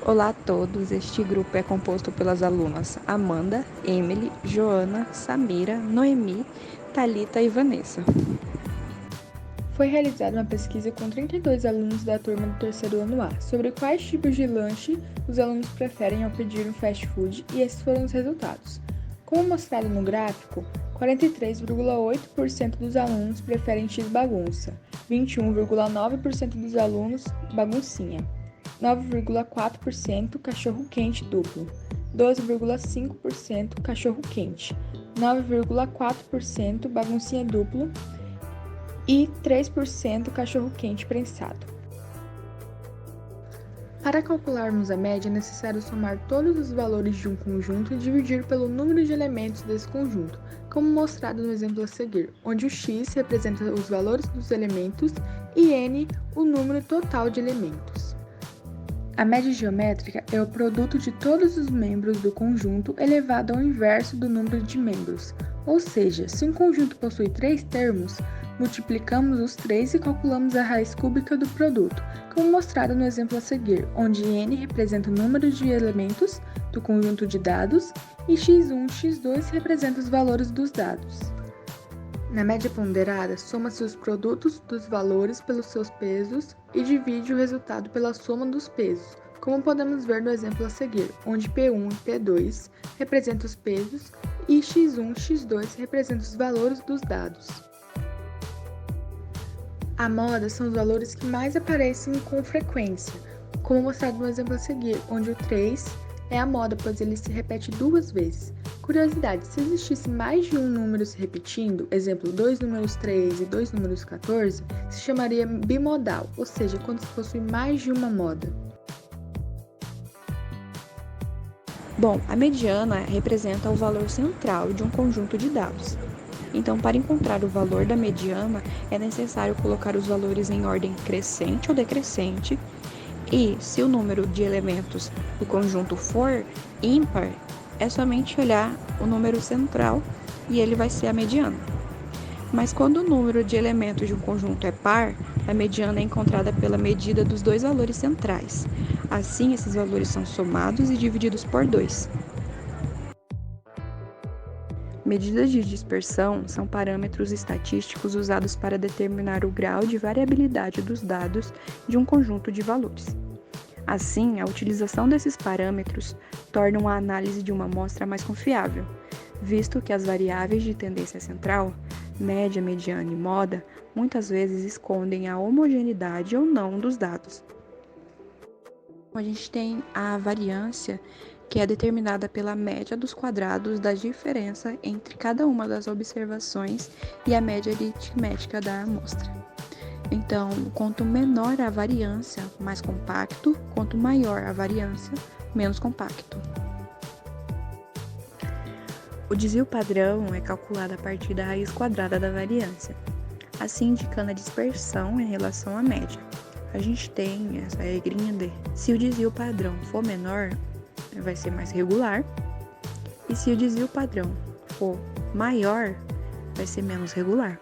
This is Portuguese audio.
Olá a todos, este grupo é composto pelas alunas Amanda, Emily, Joana, Samira, Noemi, Thalita e Vanessa. Foi realizada uma pesquisa com 32 alunos da turma do terceiro ano A sobre quais tipos de lanche os alunos preferem ao pedir um fast food e esses foram os resultados. Como mostrado no gráfico, 43,8% dos alunos preferem x-bagunça, 21,9% dos alunos baguncinha, 9,4% cachorro-quente duplo, 12,5% cachorro-quente, 9,4% baguncinha duplo e 3% cachorro-quente prensado. Para calcularmos a média, é necessário somar todos os valores de um conjunto e dividir pelo número de elementos desse conjunto, como mostrado no exemplo a seguir, onde o x representa os valores dos elementos e n o número total de elementos. A média geométrica é o produto de todos os membros do conjunto elevado ao inverso do número de membros, ou seja, se um conjunto possui 3 termos, multiplicamos os 3 e calculamos a raiz cúbica do produto, como mostrado no exemplo a seguir, onde n representa o número de elementos do conjunto de dados e x1 e x2 representam os valores dos dados. Na média ponderada, soma-se os produtos dos valores pelos seus pesos e divide o resultado pela soma dos pesos, como podemos ver no exemplo a seguir, onde P1 e P2 representam os pesos e x1 e x2 representam os valores dos dados. A moda são os valores que mais aparecem com frequência, como mostrado no exemplo a seguir, onde o 3 é a moda, pois ele se repete 2 vezes. Curiosidade, se existisse mais de um número se repetindo, exemplo, 2 números 3 e 2 números 14, se chamaria bimodal, ou seja, quando se possui mais de uma moda. Bom, a mediana representa o valor central de um conjunto de dados. Então, para encontrar o valor da mediana, é necessário colocar os valores em ordem crescente ou decrescente, e se o número de elementos do conjunto for ímpar, é somente olhar o número central e ele vai ser a mediana. Mas quando o número de elementos de um conjunto é par, a mediana é encontrada pela medida dos dois valores centrais. Assim, esses valores são somados e divididos por 2. Medidas de dispersão são parâmetros estatísticos usados para determinar o grau de variabilidade dos dados de um conjunto de valores. Assim, a utilização desses parâmetros torna a análise de uma amostra mais confiável, visto que as variáveis de tendência central, média, mediana e moda, muitas vezes escondem a homogeneidade ou não dos dados. A gente tem a variância, que é determinada pela média dos quadrados da diferença entre cada uma das observações e a média aritmética da amostra. Então, quanto menor a variância, mais compacto, quanto maior a variância, menos compacto. O desvio padrão é calculado a partir da raiz quadrada da variância, assim indicando a dispersão em relação à média. A gente tem essa regrinha de se o desvio padrão for menor, vai ser mais regular, e se o desvio padrão for maior, vai ser menos regular.